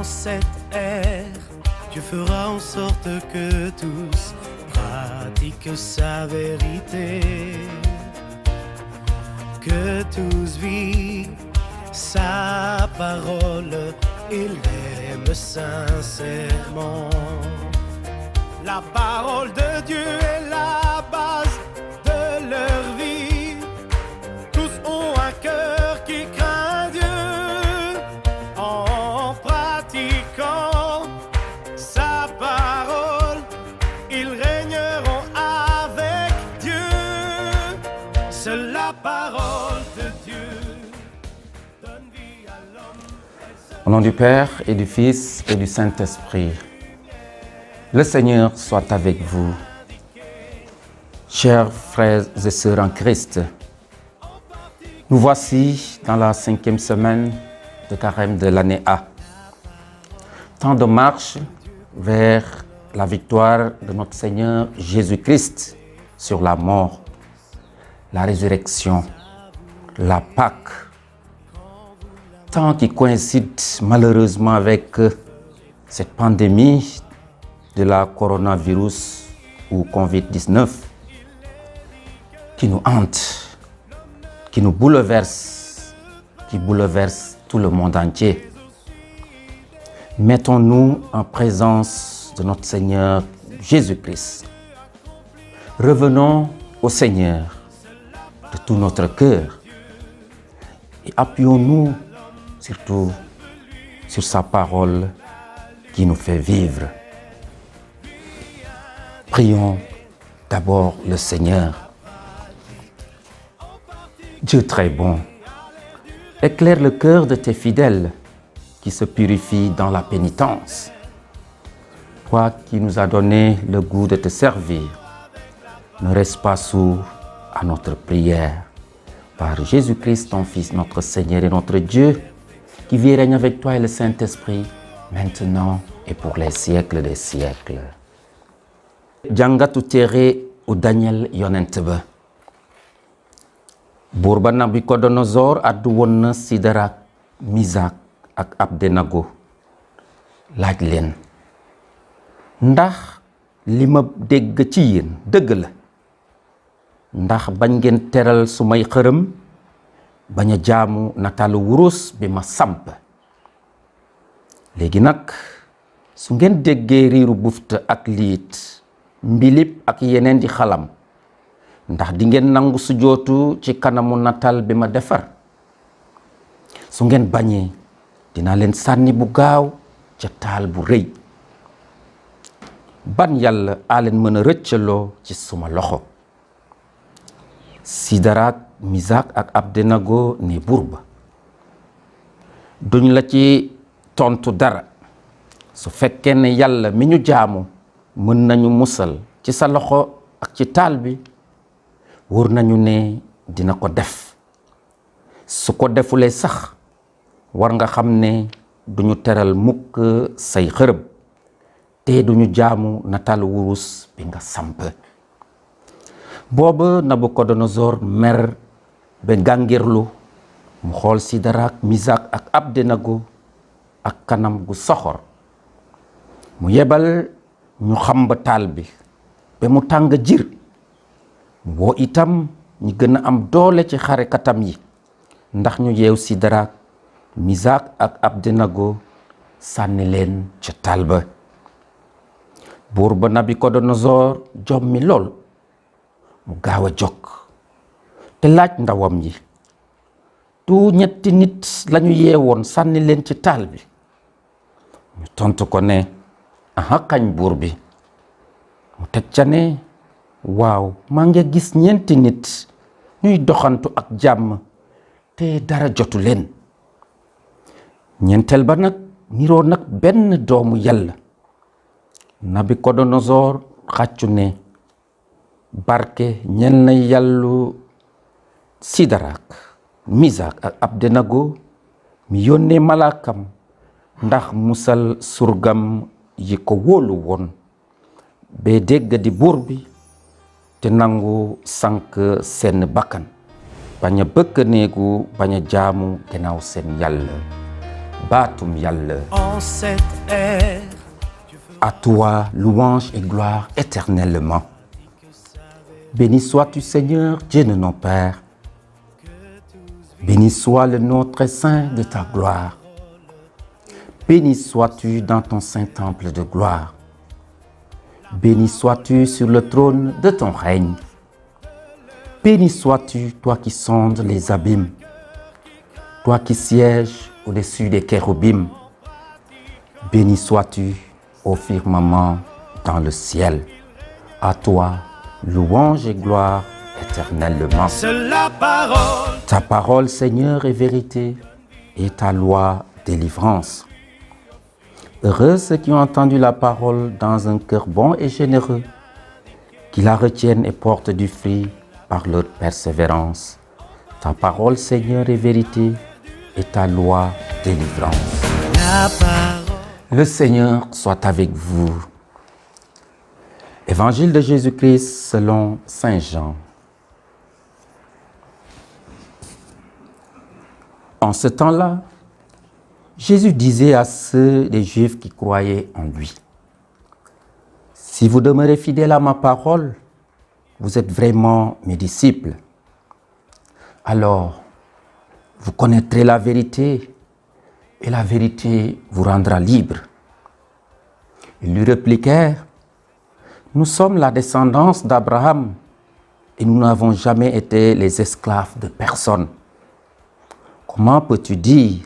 dans cette ère, Dieu fera en sorte que tous pratiquent sa vérité, que tous vivent sa parole et l'aiment sincèrement. La parole de Dieu est la base de leur vie. Tous ont un cœur qui craint Dieu. En pratiquant sa parole, ils régneront avec Dieu. Seule la parole de Dieu donne vie à l'homme. Au nom du Père et du Fils et du Saint-Esprit, le Seigneur soit avec vous. Chers frères et sœurs en Christ, nous voici dans la 5e semaine de carême de l'année A. Temps de marche vers la victoire de notre Seigneur Jésus-Christ sur la mort, la résurrection, la Pâque. Temps qui coïncide malheureusement avec cette pandémie de la coronavirus ou Covid-19 qui nous hante, qui nous bouleverse, qui bouleverse tout le monde entier. Mettons-nous en présence de notre Seigneur Jésus-Christ. Revenons au Seigneur de tout notre cœur et appuyons-nous surtout sur sa parole qui nous fait vivre. Prions d'abord le Seigneur. Dieu très bon, éclaire le cœur de tes fidèles qui se purifient dans la pénitence. Toi qui nous as donné le goût de te servir, ne reste pas sourd à notre prière. Par Jésus-Christ, ton Fils, notre Seigneur et notre Dieu, qui vit et règne avec toi et le Saint-Esprit, maintenant et pour les siècles des siècles. Jàngatu téere u Daniel yonent ba. Buur ba Nabucodonosor addu woon na Sidarak Misak ak Abdenago laaj leen, ndax li ma dégg ci yéen dëgg la? Ndax bañ ngeen teral sumay xërëm, bañ a jaamu nataalu wurus bi ma samp? Léegi nag su ngeen déggee riiru bufta ak liit, mbilip ak yeneen di xalam, ndax di ngeen nangu sujootu ci kanamu nataal bi ma defar? Su ngeen bañee dinaa leen sànni bu gaaw ca taal bu rëy. Ban yàlla aa leen mën a rëccaloo ci suma loxo? Sidarak Misak ak Abdenago ne buur ba, duñ la ci tontu dara. Su fekkee ne yàlla mi ñu jaamu mën nañu musal ci sa loxo ak ci taal bi, wóor nañu ne dina ko def. Su ko defulee sax war nga xam ne duñu teral mukk say xërëm, te duñu jaamu nataalu wurus bi nga samp. Booba Nabucodonosor mer ba gàngirlu, mu xool Sidarak Misak ak Abdenago ak kanam gu soxor. mu yebal ñu xamba taal bi ba mu tàng jir. mu woo itam ñi gën a am doole ci xarekatam yi, ndax ñu yeew Sidarak Misak ak Abdenago sànni leen ca taal ba. buur ba Nabucodonosor jommi lool, mu gaaw a jóg te laaj ndawam yi, du ñetti nit lañu yeewoon sànni leen ci taal bi? ñu tontu ko ne, aha kañ buur bi. mu teg ca ne, waaw, maa ngi gis ñeenti nit ñuy doxantu ak jàmm te dara jotu leen. ñeenteel ba nag niroo nag benn doomu yàlla. Nabucodonosor xàccu ne, barke ñel na yàllu Sidarak Misak ak Abdenago mi yónnee malaakam ndax musal surgam yi ko wóolu woon ba dégg di buur bi te nangu sank seen bakkan, bañ a bëkk néegu bañ a jaamu gannaaw seen yàlla. Batum Yalla. En cette ère, À toi, louange et gloire éternellement. Béni sois-tu, Seigneur, Dieu de nos pères. Béni soit le nom très saint de ta gloire. Béni sois-tu dans ton saint temple de gloire. Béni sois-tu sur le trône de ton règne. Béni sois-tu, toi qui sondes les abîmes. Toi qui sièges au-dessus des chérubins. Béni sois-tu au firmament dans le ciel. À toi, louange et gloire éternellement. c'est la parole. Ta parole, Seigneur, est vérité et ta loi, délivrance. Heureux ceux qui ont entendu la parole dans un cœur bon et généreux, qui la retiennent et portent du fruit par leur persévérance. Ta parole, Seigneur, est vérité et ta loi, délivrance. La parole. Le Seigneur soit avec vous. Évangile de Jésus-Christ selon Saint Jean. En ce temps-là, Jésus disait à ceux des Juifs qui croyaient en lui, « Si vous demeurez fidèles à ma parole, vous êtes vraiment mes disciples. Alors, vous connaîtrez la vérité et la vérité vous rendra libre. » Ils lui répliquèrent, « Nous sommes la descendance d'Abraham et nous n'avons jamais été les esclaves de personne. Comment peux-tu dire,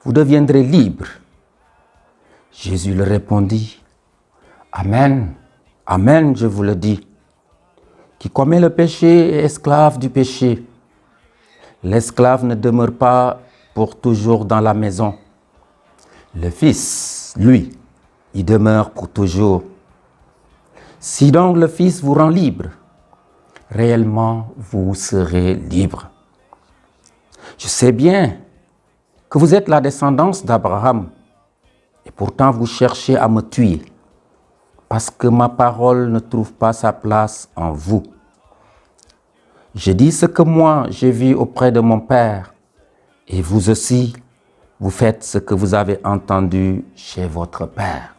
vous deviendrez libres ?» Jésus leur répondit, « Amen, Amen, je vous le dis. Qui commet le péché est esclave du péché. L'esclave ne demeure pas pour toujours dans la maison. Le Fils, lui, y demeure pour toujours. Si donc le Fils vous rend libre, réellement vous serez libre. Je sais bien que vous êtes la descendance d'Abraham et pourtant vous cherchez à me tuer parce que ma parole ne trouve pas sa place en vous. Je dis ce que moi j'ai vu auprès de mon Père et vous aussi, vous faites ce que vous avez entendu chez votre Père. »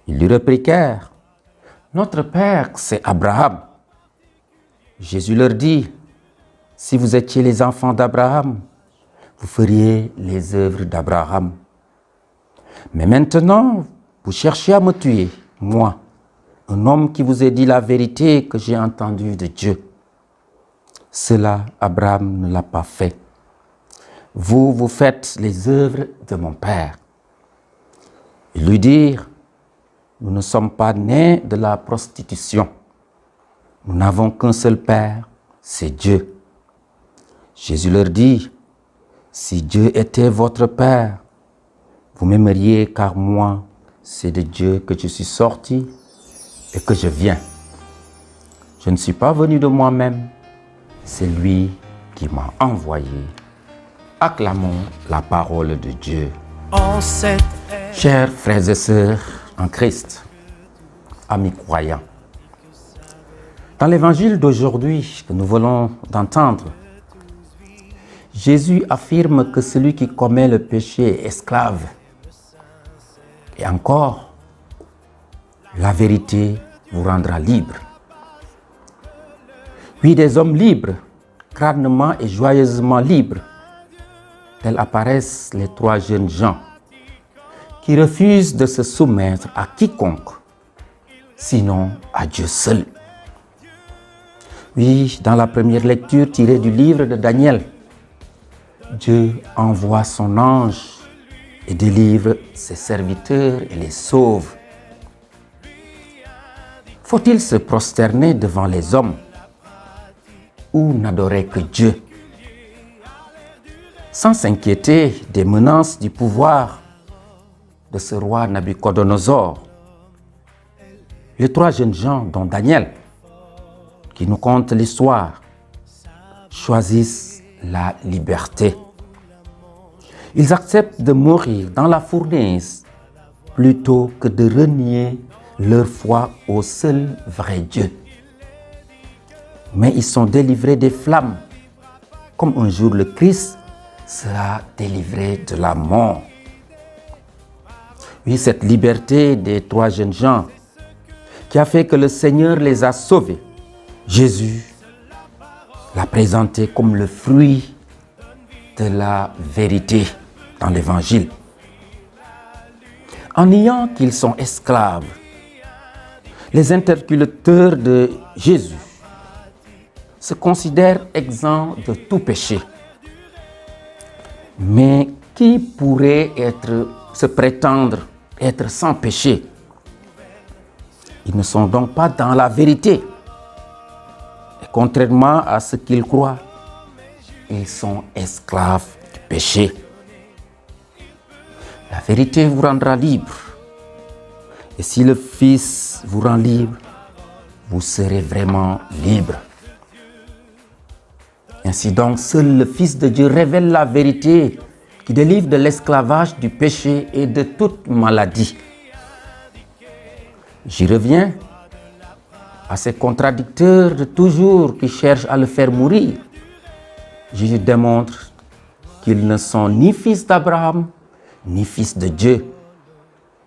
Ils lui répliquèrent, « Notre Père, c'est Abraham. » Jésus leur dit, « Si vous étiez les enfants d'Abraham, vous feriez les œuvres d'Abraham. Mais maintenant, vous cherchez à me tuer, moi, un homme qui vous ai dit la vérité que j'ai entendue de Dieu. Cela, Abraham ne l'a pas fait. Vous, vous faites les œuvres de mon Père. » Ils lui dirent, « Nous ne sommes pas nés de la prostitution. Nous n'avons qu'un seul Père, c'est Dieu. » Jésus leur dit, « Si Dieu était votre Père, vous m'aimeriez car moi, c'est de Dieu que je suis sorti et que je viens. Je ne suis pas venu de moi-même, c'est lui qui m'a envoyé. » Acclamons la parole de Dieu. En cette ère, Chers frères et sœurs en Christ, amis croyants, dans l'évangile d'aujourd'hui que nous venons d'entendre, Jésus affirme que celui qui commet le péché est esclave. Et encore, la vérité vous rendra libre. Oui, des hommes libres, crânement et joyeusement libres, tels apparaissent les trois jeunes gens qui refusent de se soumettre à quiconque, sinon à Dieu seul. Oui, dans la première lecture tirée du livre de Daniel, Dieu envoie son ange et délivre ses serviteurs et les sauve. Faut-il se prosterner devant les hommes ou n'adorer que Dieu? Sans s'inquiéter des menaces du pouvoir de ce roi Nabuchodonosor, les trois jeunes gens, dont Daniel, qui nous conte l'histoire, choisissent la liberté. Ils acceptent de mourir dans la fournaise plutôt que de renier leur foi au seul vrai Dieu. Mais ils sont délivrés des flammes, comme un jour le Christ sera délivré de la mort. Oui, cette liberté des 3 jeunes gens qui a fait que le Seigneur les a sauvés. Jésus l'a présenté comme le fruit de la vérité dans l'Évangile. En niant qu'ils sont esclaves, les interlocuteurs de Jésus se considèrent exempts de tout péché. Mais qui pourrait se prétendre être sans péché? Ils ne sont donc pas dans la vérité. Et contrairement à ce qu'ils croient, ils sont esclaves du péché. La vérité vous rendra libre. Et si le Fils vous rend libre, vous serez vraiment libre. Ainsi donc, seul le Fils de Dieu révèle la vérité qui délivre de l'esclavage, du péché et de toute maladie. J'y reviens à ces contradicteurs de toujours qui cherchent à le faire mourir. Jésus démontre qu'ils ne sont ni fils d'Abraham, ni fils de Dieu.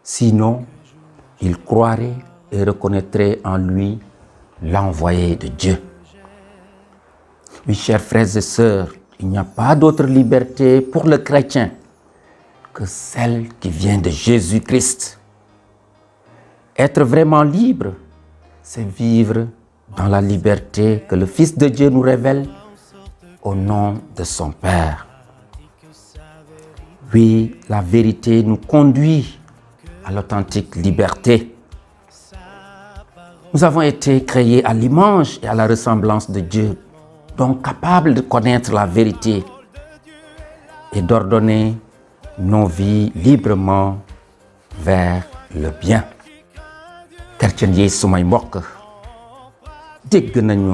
Sinon, ils croiraient et reconnaîtraient en lui l'envoyé de Dieu. Oui, chers frères et sœurs, il n'y a pas d'autre liberté pour le chrétien que celle qui vient de Jésus-Christ. Être vraiment libre, c'est vivre dans la liberté que le Fils de Dieu nous révèle au nom de son Père. Oui, la vérité nous conduit à l'authentique liberté. Nous avons été créés à l'image et à la ressemblance de Dieu, donc capables de connaître la vérité et d'ordonner nos vies librement vers le bien. Chrétien yi sumay mbokk dégg nañu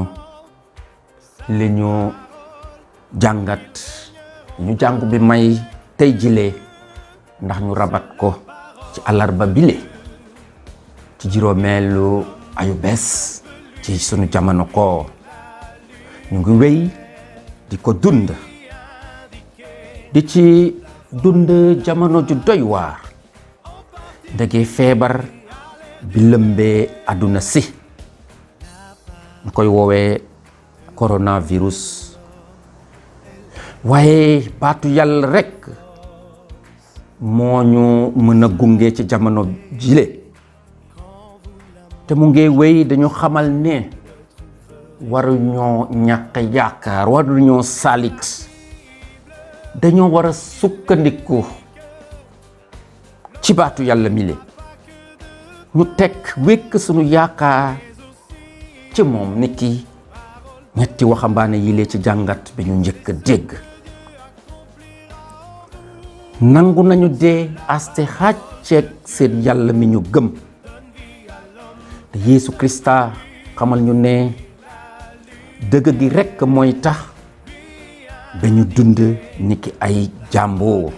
li ñu jàngat ñu jàngu bi may tey jilee ndax ñu rabat ko ci àllarba bile ci juróomeelu ayu bés ci sunu jamono koor ñu ngi wéy di ko dund di ci dund jamono ju doy waar ndege feebar bi lëmbee àdduna si ñu koy woowee coronavirus waaye baatu yàlla rekk moo ñu mën a gunge ci jamono jile te mu ngi wéy dañu xamal ne waruñoo ñàkk yaakaar waruñoo salit dañoo war a sukkandiku ci baatu yàlla mile ñu teg wékk sunu yaakaar ci moom niki ñetti waxambaane yile ci jàngat bi ñu njëkk a dégg nangu nañu dee aste xàcceeg seen yàlla mi ñu gëm te Yeesu Krista xamal ñu ne dëgg gi rekk mooy tax ba ñu dund niki ay jàmbur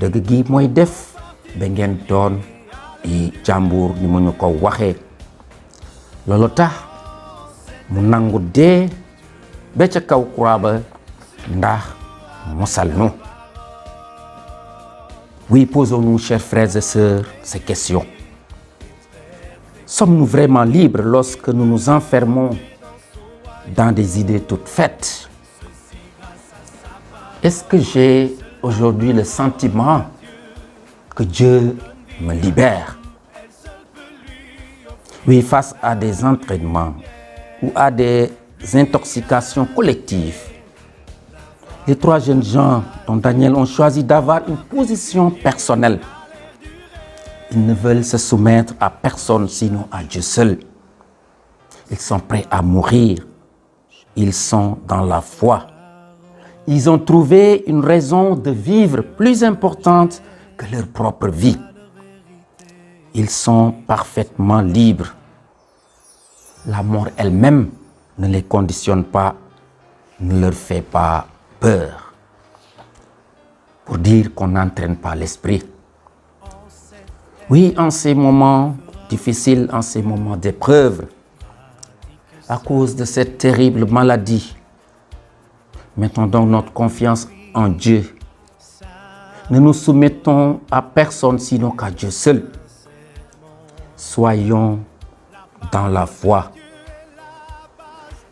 dëgg gi mooy def ba ngeen doon i jàmbur ni mu ñu ko waxee loolu tax mu nangu dee ba ca kaw croix ba ndax musal nu. Oui, posons-nous, chers frères et sœurs, ces questions. Sommes-nous vraiment libres lorsque nous nous enfermons dans des idées toutes faites? Est-ce que j'ai aujourd'hui le sentiment que Dieu me libère? Oui, face à des entraînements ou à des intoxications collectives, les 3 jeunes gens dont Daniel ont choisi d'avoir une position personnelle. Ils ne veulent se soumettre à personne sinon à Dieu seul. Ils sont prêts à mourir. Ils sont dans la foi. Ils ont trouvé une raison de vivre plus importante que leur propre vie. Ils sont parfaitement libres. La mort elle-même ne les conditionne pas, ne leur fait pas peur. Pour dire qu'on n'entraîne pas l'esprit. Oui, en ces moments difficiles, en ces moments d'épreuve, à cause de cette terrible maladie, mettons donc notre confiance en Dieu. Ne nous soumettons à personne sinon qu'à Dieu seul. Soyons dans la foi.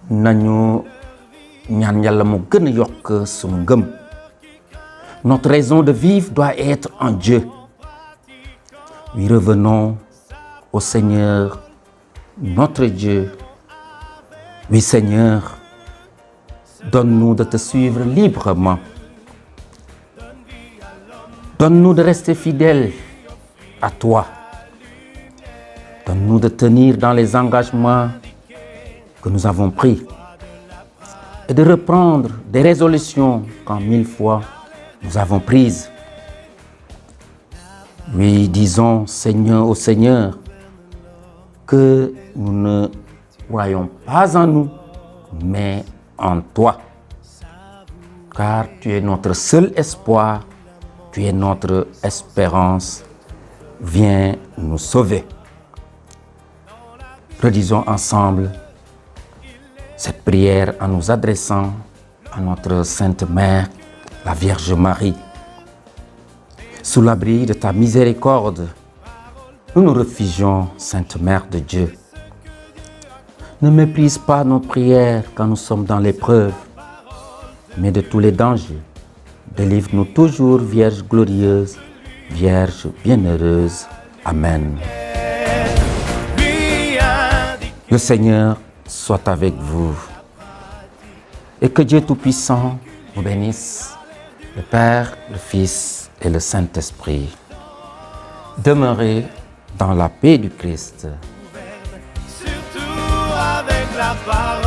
Nañu ñaan Yàlla mu gën a yokk sunu ngëm. Notre raison de vivre doit être en Dieu. Oui, revenons au Seigneur, notre Dieu. Oui, Seigneur, donne-nous de te suivre librement. Donne-nous de rester fidèles à toi. Donne-nous de tenir dans les engagements que nous avons pris et de reprendre des résolutions qu'en 1000 fois nous avons prises. Oui, disons Seigneur au Seigneur que nous ne croyons pas en nous, mais en toi. Car tu es notre seul espoir, tu es notre espérance. Viens nous sauver. Redisons ensemble cette prière en nous adressant à notre Sainte Mère, la Vierge Marie. Sous l'abri de ta miséricorde, nous nous réfugions, Sainte Mère de Dieu. Ne méprise pas nos prières quand nous sommes dans l'épreuve, mais de tous les dangers, délivre-nous toujours, Vierge glorieuse, Vierge bienheureuse. Amen. Le Seigneur soit avec vous et que Dieu Tout-Puissant vous bénisse, le Père, le Fils et le Saint-Esprit. Demeurez dans la paix du Christ. Surtout avec la parole.